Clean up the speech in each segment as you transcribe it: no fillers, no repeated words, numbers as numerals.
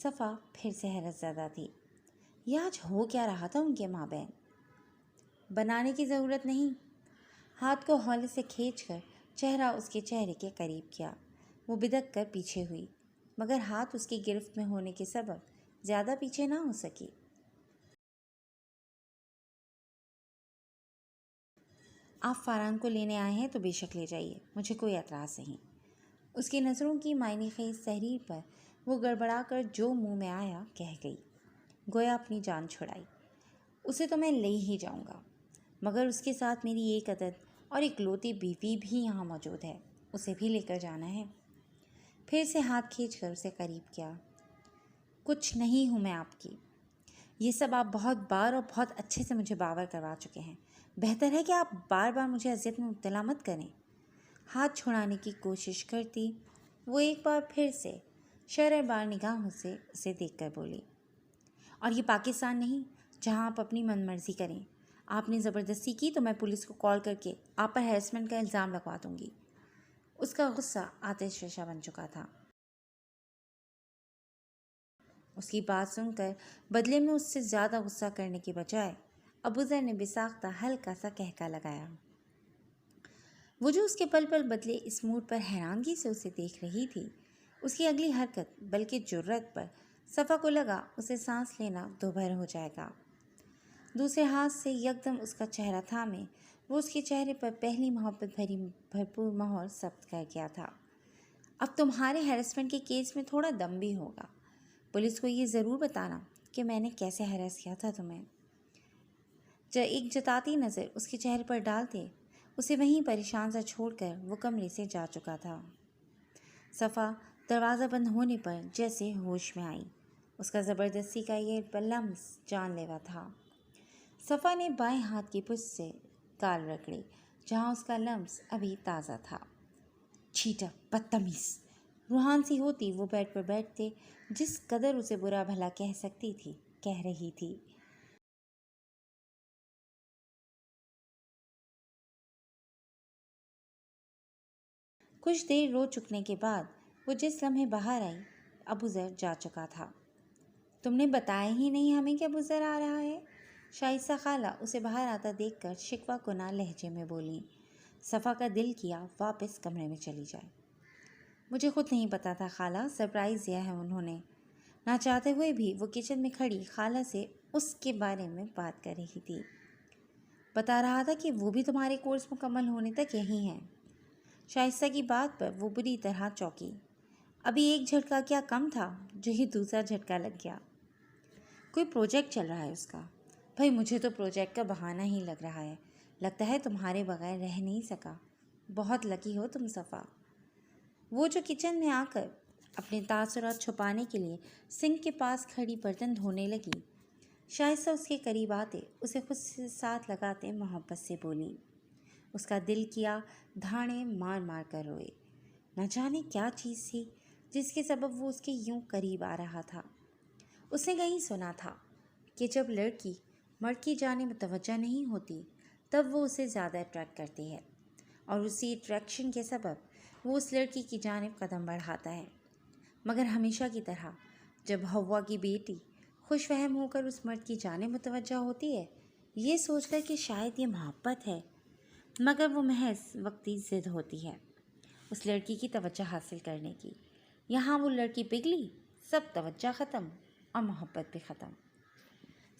صفا پھر سے حیرت زدہ تھی۔ یہ آج ہو کیا رہا تھا ان کے مابین؟ بنانے کی ضرورت نہیں۔ ہاتھ کو ہولے سے کھینچ کر چہرہ اس کے چہرے کے قریب کیا۔ وہ بدک کر پیچھے ہوئی، مگر ہاتھ اس کی گرفت میں ہونے کے سبب زیادہ پیچھے نہ ہو سکی۔ آپ فاران کو لینے آئے ہیں تو بے شک لے جائیے، مجھے کوئی اعتراض نہیں۔ اس کی نظروں کی معنی خیز تحریر پر وہ گڑبڑا کر جو منہ میں آیا کہہ گئی، گویا اپنی جان چھڑائی۔ اسے تو میں لے ہی جاؤں گا، مگر اس کے ساتھ میری ایک عدد اور اکلوتی بیوی بھی یہاں موجود ہے، اسے بھی لے کر جانا ہے۔ پھر سے ہاتھ کھینچ کر اسے قریب کیا۔ کچھ نہیں ہوں میں آپ کی، یہ سب آپ بہت بار اور بہت اچھے سے مجھے باور کروا چکے ہیں، بہتر ہے کہ آپ بار بار مجھے اذیت میں مبتلا مت کریں۔ ہاتھ چھڑانے کی کوشش کرتی وہ ایک بار پھر سے شرر بار نگاہوں سے اسے دیکھ کر بولی، اور یہ پاکستان نہیں جہاں آپ اپنی من مرضی کریں۔ آپ نے زبردستی کی تو میں پولیس کو کال کر کے آپ پر ہیرسمنٹ کا الزام لگوا دوں گی۔ اس کا غصہ آتش فشاں بن چکا تھا۔ اس کی بات سن کر بدلے میں اس سے زیادہ غصہ کرنے کے بجائے ابوذر نے بساختہ ہلکا سا کہکا لگایا۔ وہ جو اس کے پل پل بدلے اس موڈ پر حیرانگی سے اسے دیکھ رہی تھی، اس کی اگلی حرکت بلکہ جرأت پر صفا کو لگا اسے سانس لینا دوبھر ہو جائے گا۔ دوسرے ہاتھ سے یکدم اس کا چہرہ تھامے وہ اس کے چہرے پر پہلی محبت بھری بھرپور مہر ثبت کر گیا تھا۔ اب تمہارے ہیرسمنٹ کے کیس میں تھوڑا دم بھی ہوگا۔ پولیس کو یہ ضرور بتانا کہ میں نے کیسے ہراس کیا تھا تمہیں۔ ایک جتاتی نظر اس کے چہرے پر ڈالتے اسے وہیں پریشان سا چھوڑ کر وہ کمرے سے جا چکا تھا۔ صفا دروازہ بند ہونے پر جیسے ہوش میں آئی۔ اس کا زبردستی کا یہ لمس جان لیوا تھا۔ صفا نے بائیں ہاتھ کی پشت سے گال رگڑے جہاں اس کا لمس ابھی تازہ تھا۔ چھیٹا، بدتمیز! روحان سی ہوتی وہ بیڈ پر بیٹھتے جس قدر اسے برا بھلا کہہ سکتی تھی کہہ رہی تھی۔ کچھ دیر رو چکنے کے بعد وہ جس لمحے باہر آئی، ابوذر جا چکا تھا۔ تم نے بتایا ہی نہیں ہمیں کہ ابوذر آ رہا ہے؟ شائستہ خالہ اسے باہر آتا دیکھ کر شکوہ کناں لہجے میں بولیں۔ صفا کا دل کیا واپس کمرے میں چلی جائے۔ مجھے خود نہیں پتا تھا خالہ، سرپرائز دیا ہے انہوں نے۔ نہ چاہتے ہوئے بھی وہ کچن میں کھڑی خالہ سے اس کے بارے میں بات کر رہی تھی۔ بتا رہا تھا کہ وہ بھی تمہارے کورس مکمل ہونے تک یہیں ہیں۔ شائستہ کی بات پر وہ بری طرح چونکی۔ ابھی ایک جھٹکا کیا کم تھا جو ہی دوسرا جھٹکا لگ گیا۔ کوئی پروجیکٹ چل رہا ہے اس کا۔ بھائی مجھے تو پروجیکٹ کا بہانہ ہی لگ رہا ہے، لگتا ہے تمہارے بغیر رہ نہیں سکا۔ بہت لکی ہو تم صفا۔ وہ جو کچن میں آ کر اپنے تاثرات چھپانے کے لیے سنک کے پاس کھڑی برتن دھونے لگی، شائستہ اس کے قریب آتے اسے خود سے ساتھ لگاتے محبت سے بولی۔ اس کا دل کیا دھاڑیں مار مار کر روئے۔ نہ جانے کیا چیز تھی جس کے سبب وہ اس کے یوں قریب آ رہا تھا۔ اس نے کہیں سنا تھا کہ جب لڑکی مرد کی جانب متوجہ نہیں ہوتی تب وہ اسے زیادہ اٹریکٹ کرتی ہے، اور اسی اٹریکشن کے سبب وہ اس لڑکی کی جانب قدم بڑھاتا ہے۔ مگر ہمیشہ کی طرح جب ہوا کی بیٹی خوش فہم ہو کر اس مرد کی جانب متوجہ ہوتی ہے، یہ سوچ کر کہ شاید یہ محبت ہے، مگر وہ محض وقتی ضد ہوتی ہے اس لڑکی کی توجہ حاصل کرنے کی۔ یہاں وہ لڑکی پگھلی، سب توجہ ختم اور محبت بھی ختم۔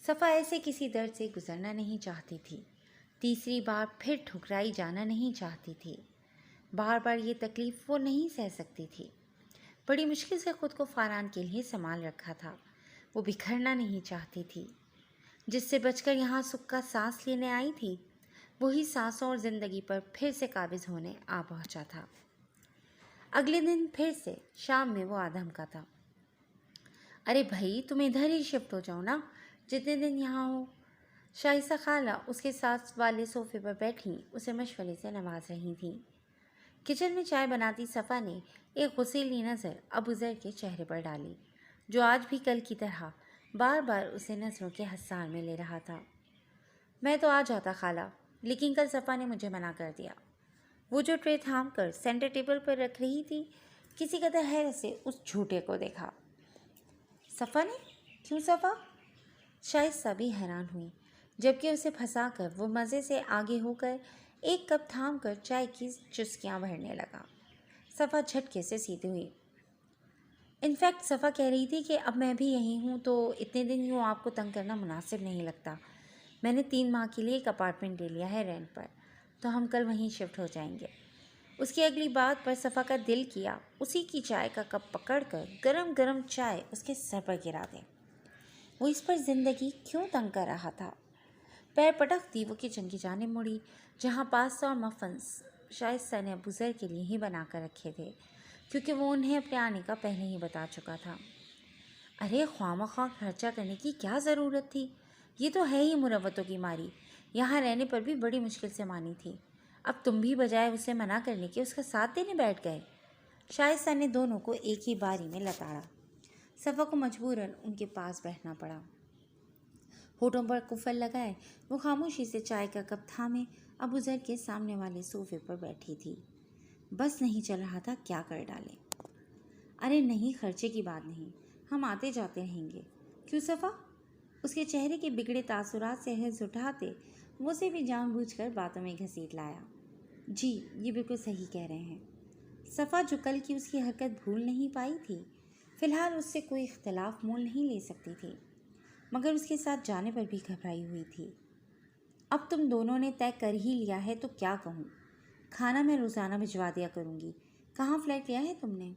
صفا ایسے کسی درد سے گزرنا نہیں چاہتی تھی، تیسری بار پھر ٹھکرائی جانا نہیں چاہتی تھی، بار بار یہ تکلیف وہ نہیں سہ سکتی تھی۔ بڑی مشکل سے خود کو فاران کے لیے سنبھال رکھا تھا، وہ بکھرنا نہیں چاہتی تھی۔ جس سے بچ کر یہاں سکھ کا سانس لینے آئی تھی، وہی سانسوں اور زندگی پر پھر سے قابض ہونے آ پہنچا تھا۔ اگلے دن پھر سے شام میں وہ آدھم کا تھا۔ ارے بھائی تم ادھر ہی شفٹ ہو جاؤ نا، جتنے دن یہاں ہو۔ شائستہ خالہ اس کے ساتھ والے صوفے پر بیٹھی اسے مشورے سے نواز رہی تھیں۔ کچن میں چائے بناتی صفا نے ایک غصیلی نظر ابوذر کے چہرے پر ڈالی، جو آج بھی کل کی طرح بار بار اسے نظروں کے حصار میں لے رہا تھا۔ میں تو آ جاتا خالہ، لیکن کل صفا نے مجھے منع کر دیا۔ وہ جو ٹرے تھام کر سینٹر ٹیبل پر رکھ رہی تھی، کسی قدر حیرت سے اس جھوٹے کو دیکھا۔ صفا نے؟ کیوں صفا؟ شائستہ بھی حیران ہوئی، جبکہ اسے پھنسا کر وہ مزے سے آگے ہو کر ایک کپ تھام کر چائے کی چسکیاں بھرنے لگا۔ صفا جھٹکے سے سیدھی ہوئی۔ انفیکٹ صفا کہہ رہی تھی کہ اب میں بھی یہیں ہوں تو اتنے دن یوں آپ کو تنگ کرنا مناسب نہیں لگتا۔ میں نے 3 ماہ کے لیے ایک اپارٹمنٹ لے لیا ہے رینٹ پر، تو ہم کل وہیں شفٹ ہو جائیں گے۔ اس کی اگلی بات پر صفا کا دل کیا اسی کی چائے کا کپ پکڑ کر گرم گرم چائے اس کے سر پر گرا دے۔ وہ اس پر زندگی کیوں تنگ کر رہا تھا؟ پیر پٹکتی وہ کچن کی جانب مڑی، جہاں پاستا اور مفنس شائستہ نے ابو ذر کے لیے ہی بنا کر رکھے تھے، کیونکہ وہ انہیں اپنے آنے کا پہلے ہی بتا چکا تھا۔ ارے خواہ مخواہ خرچہ کرنے کی کیا ضرورت تھی؟ یہ تو ہے ہی مروتوں کی ماری، یہاں رہنے پر بھی بڑی مشکل سے مانی تھی، اب تم بھی بجائے اسے منع کرنے کے اس کا ساتھ دینے بیٹھ گئے۔ شائستہ نے دونوں کو ایک ہی باری میں لتاڑا۔ صفا کو مجبوراً ان کے پاس بیٹھنا پڑا۔ ہونٹوں پر قفل لگائے وہ خاموشی سے چائے کا کپ تھامے ابو ذر کے سامنے والے صوفے پر بیٹھی تھی۔ بس نہیں چل رہا تھا کیا کر ڈالے۔ ارے نہیں، خرچے کی بات نہیں، ہم آتے جاتے رہیں گے۔ کیوں صفا؟ اس کے چہرے کے بگڑے تاثرات سے حرص اٹھاتے وہ اسے بھی جان بوجھ کر باتوں میں گھسیٹ لایا۔ جی یہ بالکل صحیح کہہ رہے ہیں۔ صفا جو کل کی اس کی حرکت بھول نہیں پائی تھی، فی الحال اس سے کوئی اختلاف مول نہیں لے سکتی تھی، مگر اس کے ساتھ جانے پر بھی گھبرائی ہوئی تھی۔ اب تم دونوں نے طے کر ہی لیا ہے تو کیا کہوں؟ کھانا میں روزانہ بھجوا دیا کروں گی۔ کہاں فلیٹ لیا ہے تم نے؟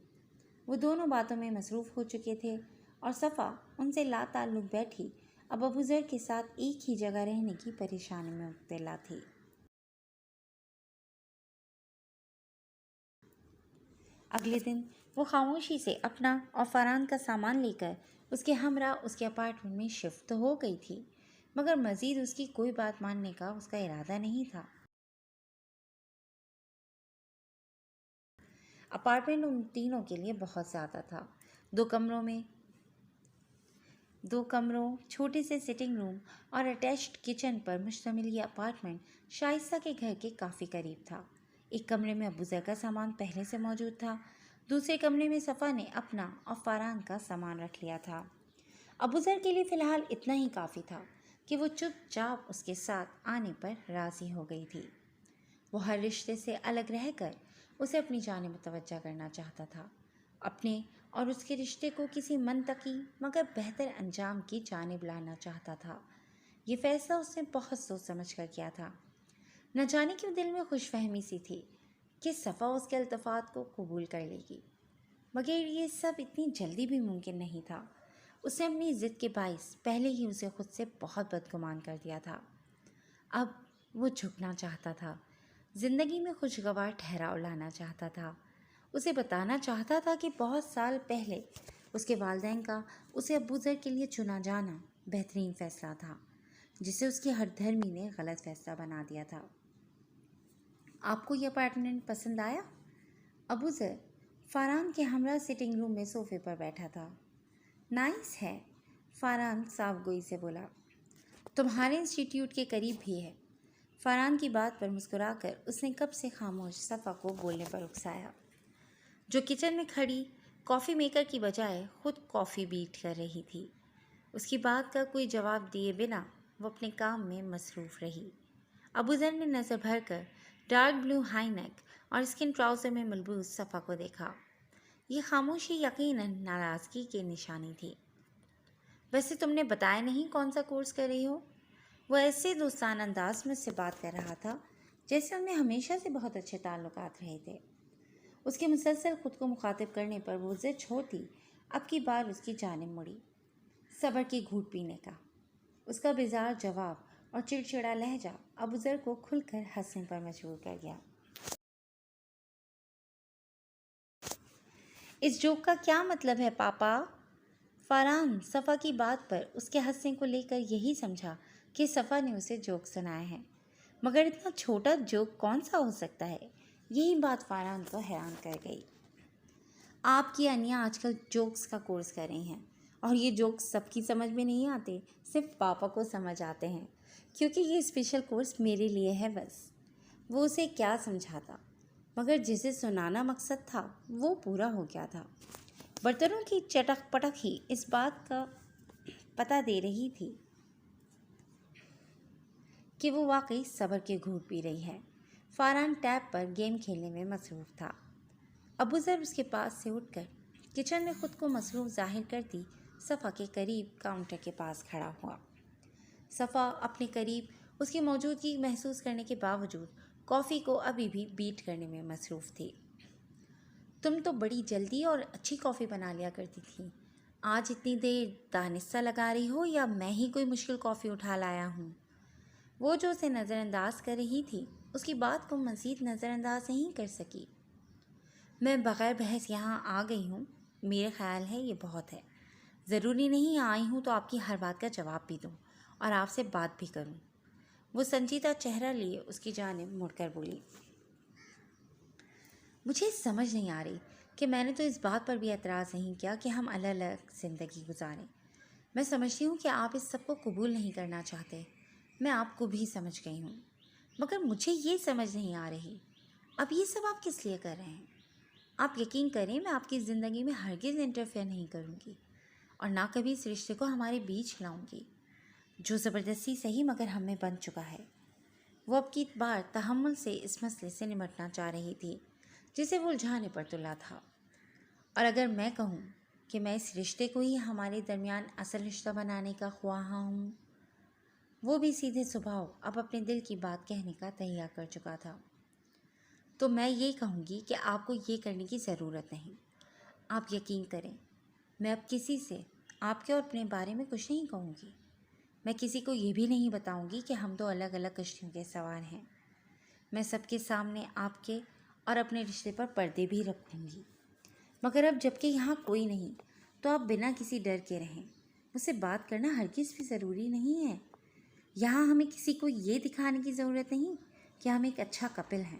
وہ دونوں باتوں میں مصروف ہو چکے تھے اور صفا ان سے لا تعلق بیٹھی اب ابو ذر کے ساتھ ایک ہی جگہ رہنے کی پریشانی میں مبتلا تھی۔ اگلے دن وہ خاموشی سے اپنا اور فرحان کا سامان لے کر اس کے ہمراہ اس کے اپارٹمنٹ میں شفٹ ہو گئی تھی، مگر مزید اس کی کوئی بات ماننے کا اس کا ارادہ نہیں تھا۔ اپارٹمنٹ ان تینوں کے لیے بہت زیادہ تھا۔ 2 کمروں، چھوٹے سے سٹنگ روم اور اٹیچڈ کچن پر مشتمل یہ اپارٹمنٹ شائستہ کے گھر کے کافی قریب تھا۔ ایک کمرے میں ابو ذر کا سامان پہلے سے موجود تھا، دوسرے کمرے میں صفا نے اپنا اور فرحان کا سامان رکھ لیا تھا۔ ابو ذر کے لیے فی الحال اتنا ہی کافی تھا کہ وہ چپ چاپ اس کے ساتھ آنے پر راضی ہو گئی تھی۔ وہ ہر رشتے سے الگ رہ کر اسے اپنی جانب متوجہ کرنا چاہتا تھا، اپنے اور اس کے رشتے کو کسی منطقی مگر بہتر انجام کی جانب لانا چاہتا تھا۔ یہ فیصلہ اس نے بہت سوچ سمجھ کر کیا تھا۔ نہ جانے کیوں دل میں خوش فہمی سی تھی کہ صفا اس کے التفات کو قبول کر لے گی، مگر یہ سب اتنی جلدی بھی ممکن نہیں تھا۔ اس نے اپنی ضد کے باعث پہلے ہی اسے خود سے بہت بدگمان کر دیا تھا۔ اب وہ جھکنا چاہتا تھا، زندگی میں خوشگوار ٹھہراؤ لانا چاہتا تھا۔ اسے بتانا چاہتا تھا کہ بہت سال پہلے اس کے والدین کا اسے ابو ذر کے لیے چنا جانا بہترین فیصلہ تھا، جسے اس کی ہر دھرمی نے غلط فیصلہ بنا دیا تھا۔ آپ کو یہ اپارٹمنٹ پسند آیا؟ ابو ذر فرحان کے ہمراہ سٹنگ روم میں صوفے پر بیٹھا تھا۔ نائس ہے، فرحان صاف گوئی سے بولا۔ تمہارے انسٹیٹیوٹ کے قریب بھی ہے۔ فرحان کی بات پر مسکرا کر اس نے کب سے خاموش صفا کو بولنے پر اکسایا، جو کچن میں کھڑی کافی میکر کی بجائے خود کافی بیٹ کر رہی تھی۔ اس کی بات کا کوئی جواب دیے بنا وہ اپنے کام میں مصروف رہی۔ ابو ذر نے نظر بھر کر ڈارک بلو ہائی نیک اور اسکن ٹراؤزر میں ملبوس صفا کو دیکھا۔ یہ خاموشی یقیناً ناراضگی کی نشانی تھی۔ ویسے تم نے بتایا نہیں کون سا کورس کر رہی ہو؟ وہ ایسے دوستانہ انداز میں اس سے بات کر رہا تھا جیسے ان میں ہمیشہ سے بہت اچھے تعلقات رہے تھے۔ اس کے مسلسل خود کو مخاطب کرنے پر وہ ضد چھوڑتی اب کی بار اس کی جانب مڑی۔ صبر کی گھونٹ پینے کا اس کا بیزار جواب اور چڑچڑا لہجہ ابو ذر کو کھل کر ہنسنے پر مجبور کر گیا۔ اس جوک کا کیا مطلب ہے پاپا؟ فرحان صفا کی بات پر اس کے ہنسنے کو لے کر یہی سمجھا کہ صفا نے اسے جوک سنایا ہے، مگر اتنا چھوٹا جوک کون سا ہو سکتا ہے؟ یہی بات فرحان کو حیران کر گئی۔ آپ کی انیا آج کل جوکس کا کورس کر رہی ہیں، اور یہ جوکس سب کی سمجھ میں نہیں آتے، صرف پاپا کو سمجھ آتے ہیں، کیونکہ یہ اسپیشل کورس میرے لیے ہے بس۔ وہ اسے کیا سمجھاتا، مگر جسے سنانا مقصد تھا وہ پورا ہو گیا تھا۔ برتنوں کی چٹک پٹک ہی اس بات کا پتہ دے رہی تھی کہ وہ واقعی صبر کے گھونٹ پی رہی ہے۔ فارہان ٹیب پر گیم کھیلنے میں مصروف تھا۔ ابوذر اس کے پاس سے اٹھ کر کچن میں خود کو مصروف ظاہر کرتی صفا کے قریب کاؤنٹر کے پاس کھڑا ہوا۔ صفا اپنے قریب اس کی موجودگی محسوس کرنے کے باوجود کافی کو ابھی بھی بیٹ کرنے میں مصروف تھی۔ تم تو بڑی جلدی اور اچھی کافی بنا لیا کرتی تھی، آج اتنی دیر دانستہ لگا رہی ہو یا میں ہی کوئی مشکل کافی اٹھا لایا ہوں؟ وہ جو اسے نظر انداز کر رہی تھی اس کی بات کو مزید نظر انداز نہیں کر سکی۔ میں بغیر بحث یہاں آ گئی ہوں، میرے خیال ہے یہ بہت ہے۔ ضروری نہیں آئی ہوں تو آپ کی ہر بات کا جواب بھی دوں اور آپ سے بات بھی کروں۔ وہ سنجیدہ چہرہ لیے اس کی جانب مڑ کر بولی۔ مجھے سمجھ نہیں آ رہی کہ میں نے تو اس بات پر بھی اعتراض نہیں کیا کہ ہم الگ الگ زندگی گزاریں۔ میں سمجھتی ہوں کہ آپ اس سب کو قبول نہیں کرنا چاہتے، میں آپ کو بھی سمجھ گئی ہوں، مگر مجھے یہ سمجھ نہیں آ رہی اب یہ سب آپ کس لیے کر رہے ہیں؟ آپ یقین کریں میں آپ کی زندگی میں ہرگز انٹرفیئر نہیں کروں گی اور نہ کبھی اس رشتے کو ہمارے بیچ لاؤں گی جو زبردستی صحیح مگر ہم میں بن چکا ہے۔ وہ اب کی بار تحمل سے اس مسئلے سے نمٹنا چاہ رہی تھی جسے وہ الجھانے پر تلا تھا۔ اور اگر میں کہوں کہ میں اس رشتے کو ہی ہمارے درمیان اصل رشتہ بنانے کا خواہاں ہوں، وہ بھی سیدھے سبھاؤ اب اپنے دل کی بات کہنے کا تہیہ کر چکا تھا، تو میں یہ کہوں گی کہ آپ کو یہ کرنے کی ضرورت نہیں۔ آپ یقین کریں میں اب کسی سے آپ کے اور اپنے بارے میں کچھ نہیں کہوں گی۔ میں کسی کو یہ بھی نہیں بتاؤں گی کہ ہم دو الگ الگ کشتیوں کے سوار ہیں۔ میں سب کے سامنے آپ کے اور اپنے رشتے پر پردے بھی رکھوں گی، مگر اب جب کہ یہاں کوئی نہیں تو آپ بنا کسی ڈر کے رہیں۔ مجھ سے بات کرنا ہرگز بھی ضروری نہیں ہے۔ یہاں ہمیں کسی کو یہ دکھانے کی ضرورت نہیں کہ ہم ایک اچھا کپل ہیں۔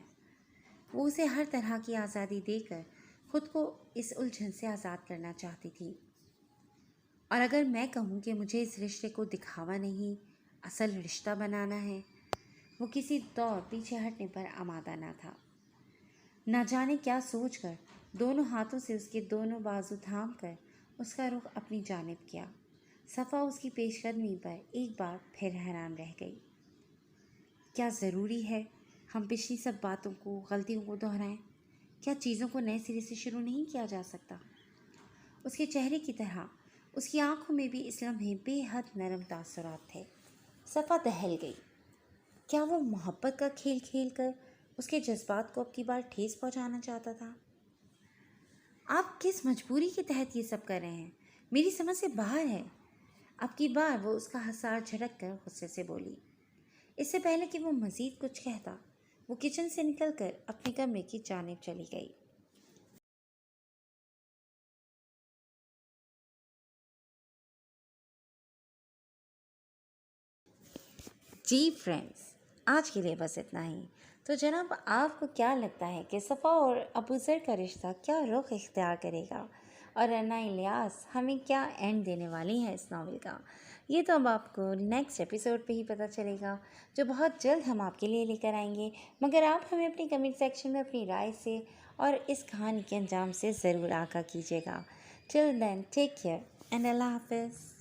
وہ اسے ہر طرح کی آزادی دے کر خود کو اس الجھن سے آزاد کرنا چاہتی تھی۔ اور اگر میں کہوں کہ مجھے اس رشتے کو دکھاوا نہیں اصل رشتہ بنانا ہے، وہ کسی طور پیچھے ہٹنے پر آمادہ نہ تھا۔ نہ جانے کیا سوچ کر دونوں ہاتھوں سے اس کے دونوں بازو تھام کر اس کا رخ اپنی جانب کیا۔ صفا اس کی پیش قدمی پر ایک بار پھر حیران رہ گئی۔ کیا ضروری ہے ہم پچھلی سب باتوں کو، غلطیوں کو دہرائیں؟ کیا چیزوں کو نئے سرے سے شروع نہیں کیا جا سکتا؟ اس کے چہرے کی طرح اس کی آنکھوں میں بھی اس لمحے بے حد نرم تاثرات تھے۔ صفا دہل گئی۔ کیا وہ محبت کا کھیل کھیل کر اس کے جذبات کو اب کی بار ٹھیس پہنچانا چاہتا تھا؟ آپ کس مجبوری کے تحت یہ سب کر رہے ہیں؟ میری سمجھ سے باہر ہے۔ اب کی بار وہ اس کا حصار جھٹک کر غصے سے بولی۔ اس سے پہلے کہ وہ مزید کچھ کہتا وہ کچن سے نکل کر اپنے کمرے کی جانب چلی گئی۔ جی فرینڈز، آج کے لیے بس اتنا ہی۔ تو جناب آپ کو کیا لگتا ہے کہ صفا اور ابوذر کا رشتہ کیا رخ اختیار کرے گا اور رنا الیاس ہمیں کیا اینڈ دینے والی ہیں اس ناول کا؟ یہ تو اب آپ کو نیکسٹ ایپیسوڈ پہ ہی پتہ چلے گا جو بہت جلد ہم آپ کے لیے لے کر آئیں گے، مگر آپ ہمیں اپنی کمنٹ سیکشن میں اپنی رائے سے اور اس کہانی کے انجام سے ضرور آگاہ کیجیے گا۔ ٹل دین ٹیک کیئر اینڈ اللہ حافظ۔